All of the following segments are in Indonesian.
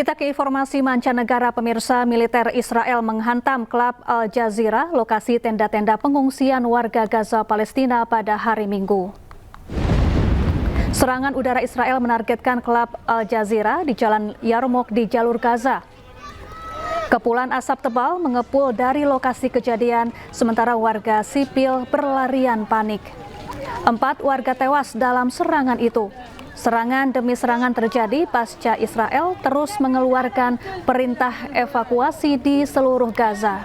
Kita ke informasi mancanegara, pemirsa. Militer Israel menghantam klub Al Jazeera, lokasi tenda-tenda pengungsian warga Gaza Palestina pada hari Minggu. Serangan udara Israel menargetkan klub Al Jazeera di Jalan Yarmouk di jalur Gaza. Kepulan asap tebal mengepul dari lokasi kejadian, sementara warga sipil berlarian panik. 4 warga tewas dalam serangan itu. Serangan demi serangan terjadi pasca Israel terus mengeluarkan perintah evakuasi di seluruh Gaza.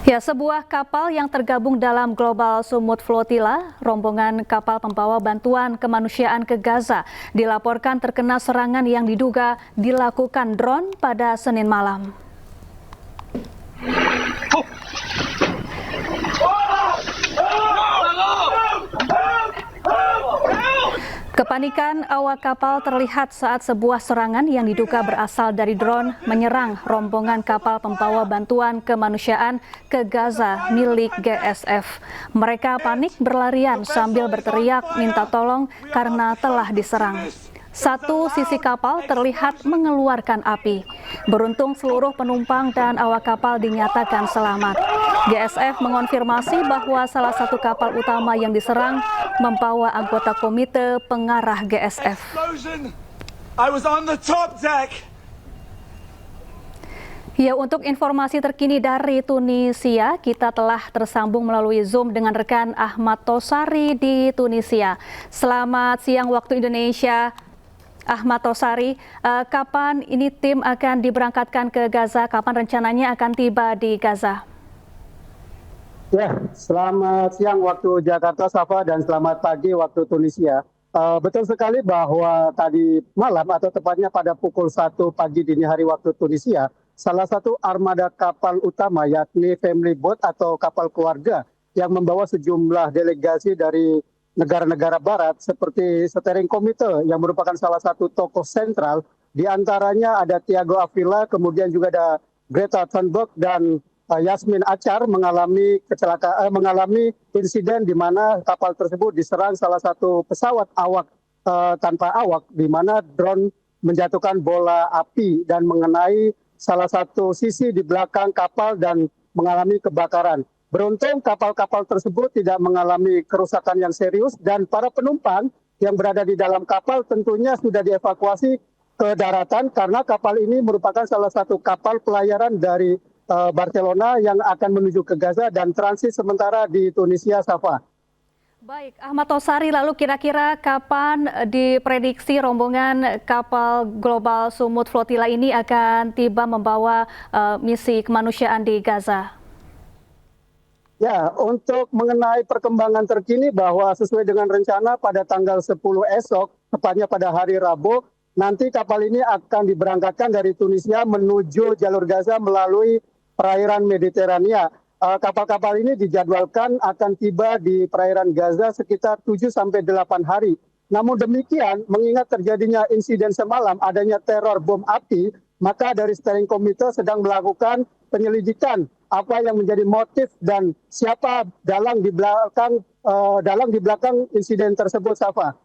Ya, sebuah kapal yang tergabung dalam Global Sumut Flotilla, rombongan kapal pembawa bantuan kemanusiaan ke Gaza, dilaporkan terkena serangan yang diduga dilakukan drone pada Senin malam. Kepanikan awak kapal terlihat saat sebuah serangan yang diduga berasal dari drone menyerang rombongan kapal pembawa bantuan kemanusiaan ke Gaza milik GSF. Mereka panik berlarian sambil berteriak minta tolong karena telah diserang. Satu sisi kapal terlihat mengeluarkan api. Beruntung seluruh penumpang dan awak kapal dinyatakan selamat. GSF mengonfirmasi bahwa salah satu kapal utama yang diserang membawa anggota komite pengarah GSF. Ya, untuk informasi terkini dari Tunisia, kita telah tersambung melalui Zoom dengan rekan Ahmad Tosari di Tunisia. Selamat siang waktu Indonesia. Ahmad Tosari, kapan ini tim akan diberangkatkan ke Gaza? Kapan rencananya akan tiba di Gaza? Ya, selamat siang waktu Jakarta, Safa, dan selamat pagi waktu Tunisia. Betul sekali bahwa tadi malam atau tepatnya pada pukul 1 pagi dini hari waktu Tunisia, salah satu armada kapal utama yakni family boat atau kapal keluarga yang membawa sejumlah delegasi dari negara-negara barat seperti Steering Committee yang merupakan salah satu tokoh sentral, di antaranya ada Thiago Avila, kemudian juga ada Greta Thunberg dan Yasmin Achar mengalami insiden di mana kapal tersebut diserang salah satu pesawat awak tanpa awak, di mana drone menjatuhkan bola api dan mengenai salah satu sisi di belakang kapal dan mengalami kebakaran. Beruntung kapal-kapal tersebut tidak mengalami kerusakan yang serius dan para penumpang yang berada di dalam kapal tentunya sudah dievakuasi ke daratan karena kapal ini merupakan salah satu kapal pelayaran dari Barcelona yang akan menuju ke Gaza dan transit sementara di Tunisia, Safa. Baik, Ahmad Tosari, lalu kira-kira kapan diprediksi rombongan kapal Global Sumut Flotilla ini akan tiba membawa misi kemanusiaan di Gaza? Ya, untuk mengenai perkembangan terkini bahwa sesuai dengan rencana pada tanggal 10 esok, tepatnya pada hari Rabu, nanti kapal ini akan diberangkatkan dari Tunisia menuju jalur Gaza melalui perairan Mediterania. Kapal-kapal ini dijadwalkan akan tiba di perairan Gaza sekitar 7-8 hari. Namun demikian, mengingat terjadinya insiden semalam adanya teror bom api, maka dari Steering Committee sedang melakukan penyelidikan apa yang menjadi motif dan siapa dalang di belakang insiden tersebut, Safa.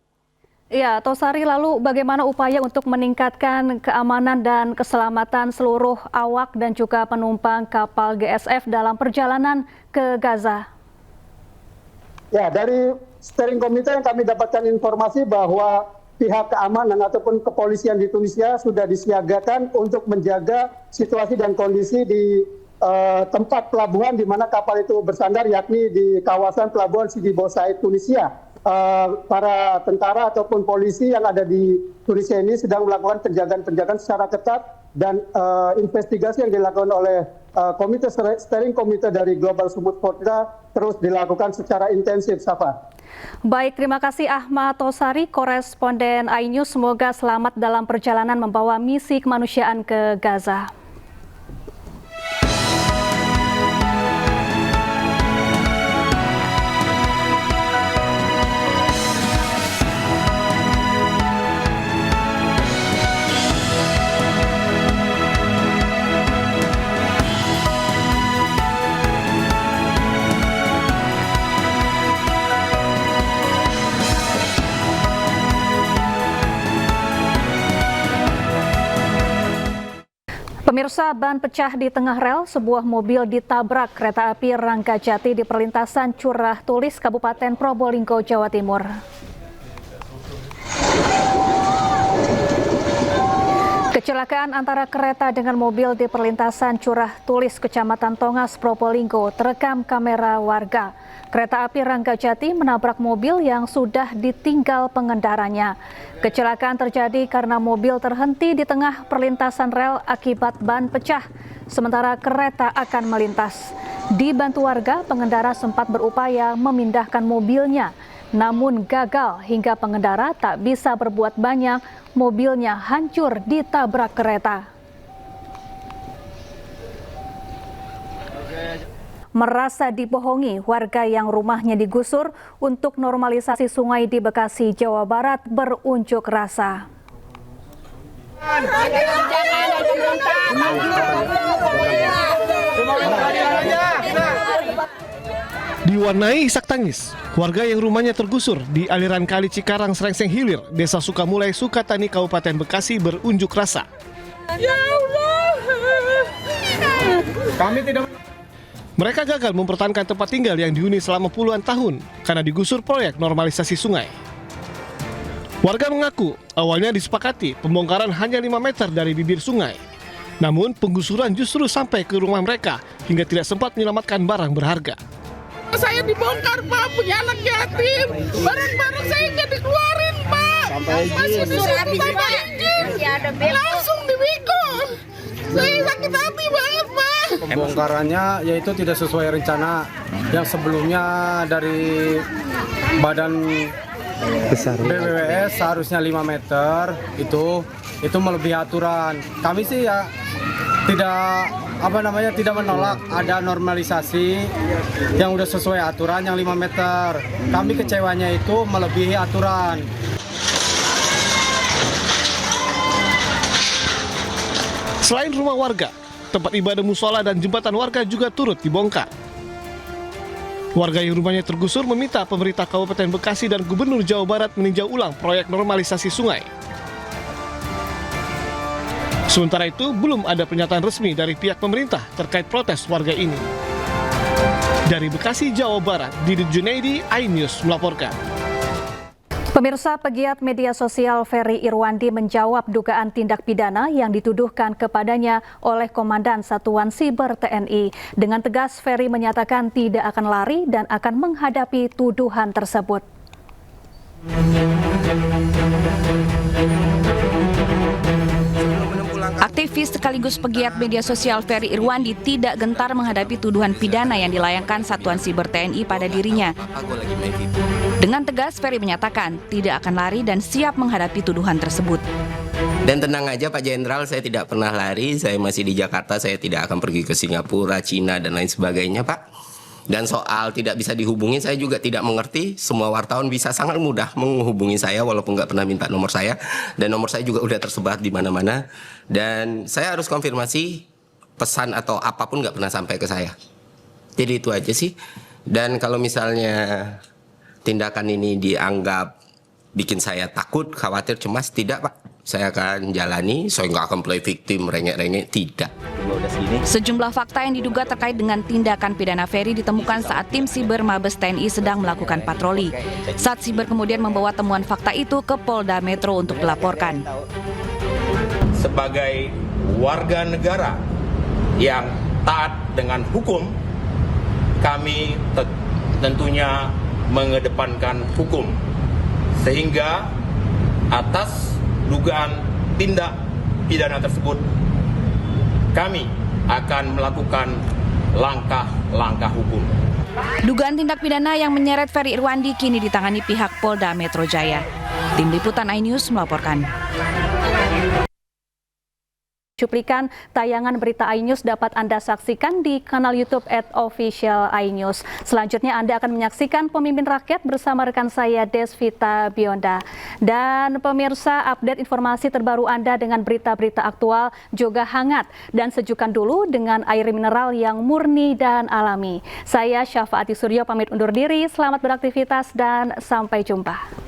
Ya, Tosari, lalu bagaimana upaya untuk meningkatkan keamanan dan keselamatan seluruh awak dan juga penumpang kapal GSF dalam perjalanan ke Gaza? Ya, dari Steering Committee yang kami dapatkan informasi bahwa pihak keamanan ataupun kepolisian di Tunisia sudah disiagakan untuk menjaga situasi dan kondisi di tempat pelabuhan di mana kapal itu bersandar, yakni di kawasan pelabuhan Sidi Bou Said, Tunisia. Para tentara ataupun polisi yang ada di Tunisia ini sedang melakukan penjagaan secara ketat dan investigasi yang dilakukan oleh Komite Steering Committee dari Global Sumut Flotilla terus dilakukan secara intensif, Safa. Baik, terima kasih Ahmad Tosari, koresponden iNews. Semoga selamat dalam perjalanan membawa misi kemanusiaan ke Gaza. Pemirsa, ban pecah di tengah rel, sebuah mobil ditabrak kereta api Ranggajati di perlintasan Curah Tulis, Kabupaten Probolinggo, Jawa Timur. Kecelakaan antara kereta dengan mobil di perlintasan Curah Tulis, Kecamatan Tongas, Probolinggo terekam kamera warga. Kereta api Ranggajati menabrak mobil yang sudah ditinggal pengendaranya. Kecelakaan terjadi karena mobil terhenti di tengah perlintasan rel akibat ban pecah, sementara kereta akan melintas. Dibantu warga, pengendara sempat berupaya memindahkan mobilnya, namun gagal hingga pengendara tak bisa berbuat banyak, mobilnya hancur ditabrak kereta. Merasa dibohongi, warga yang rumahnya digusur untuk normalisasi sungai di Bekasi, Jawa Barat berunjuk rasa. Diwarnai isak tangis, warga yang rumahnya tergusur di aliran Kali Cikarang Srengseng Hilir, Desa Sukamulai, Sukatani, Kabupaten Bekasi berunjuk rasa. Ya Allah. Kami tidak. Mereka gagal mempertahankan tempat tinggal yang dihuni selama puluhan tahun karena digusur proyek normalisasi sungai. Warga mengaku awalnya disepakati pembongkaran hanya 5 meter dari bibir sungai. Namun penggusuran justru sampai ke rumah mereka hingga tidak sempat menyelamatkan barang berharga. Saya dibongkar, Pak, punya anak yatim. Barang-barang saya nggak dikeluarin, Pak. Masih disuruh tanpa izin. Langsung dibikul. Saya sakit hati banget, Pak. Pembongkarannya yaitu tidak sesuai rencana yang sebelumnya dari badan BWS seharusnya 5 meter itu melebihi aturan. Kami sih ya tidak menolak ada normalisasi yang udah sesuai aturan yang 5 meter. Kami kecewanya itu melebihi aturan. Selain rumah warga, tempat ibadah musola dan jembatan warga juga turut dibongkar. Warga yang rumahnya tergusur meminta pemerintah Kabupaten Bekasi dan Gubernur Jawa Barat meninjau ulang proyek normalisasi sungai. Sementara itu, belum ada pernyataan resmi dari pihak pemerintah terkait protes warga ini. Dari Bekasi, Jawa Barat, Didi Junaidi, iNews melaporkan. Pemirsa, pegiat media sosial Ferry Irwandi menjawab dugaan tindak pidana yang dituduhkan kepadanya oleh Komandan Satuan Siber TNI. Dengan tegas, Ferry menyatakan tidak akan lari dan akan menghadapi tuduhan tersebut. Aktivis sekaligus pegiat media sosial Ferry Irwandi tidak gentar menghadapi tuduhan pidana yang dilayangkan Satuan Siber TNI pada dirinya. Dengan tegas, Ferry menyatakan tidak akan lari dan siap menghadapi tuduhan tersebut. Dan tenang aja Pak Jenderal, saya tidak pernah lari, saya masih di Jakarta, saya tidak akan pergi ke Singapura, Cina, dan lain sebagainya Pak. Dan soal tidak bisa dihubungi, saya juga tidak mengerti. Semua wartawan bisa sangat mudah menghubungi saya walaupun nggak pernah minta nomor saya. Dan nomor saya juga udah tersebar di mana-mana. Dan saya harus konfirmasi pesan atau apapun nggak pernah sampai ke saya. Jadi itu aja sih. Dan kalau misalnya tindakan ini dianggap bikin saya takut, khawatir, cemas, tidak Pak. Saya akan jalani, saya nggak akan play victim, rengek-rengek, tidak. Sejumlah fakta yang diduga terkait dengan tindakan pidana Ferry ditemukan saat tim Siber Mabes TNI sedang melakukan patroli. Saat Siber kemudian membawa temuan fakta itu ke Polda Metro untuk dilaporkan. Sebagai warga negara yang taat dengan hukum, kami tentunya mengedepankan hukum. Sehingga atas dugaan tindak pidana tersebut, kami akan melakukan langkah-langkah hukum. Dugaan tindak pidana yang menyeret Ferry Irwandi kini ditangani pihak Polda Metro Jaya. Tim Liputan iNews melaporkan. Cuplikan tayangan berita iNews dapat Anda saksikan di kanal YouTube @official iNews. Selanjutnya Anda akan menyaksikan Pemimpin Rakyat bersama rekan saya Desvita Bionda. Dan pemirsa, update informasi terbaru Anda dengan berita-berita aktual juga hangat dan sejukkan dulu dengan air mineral yang murni dan alami. Saya Syafaati Suryo pamit undur diri, selamat beraktivitas dan sampai jumpa.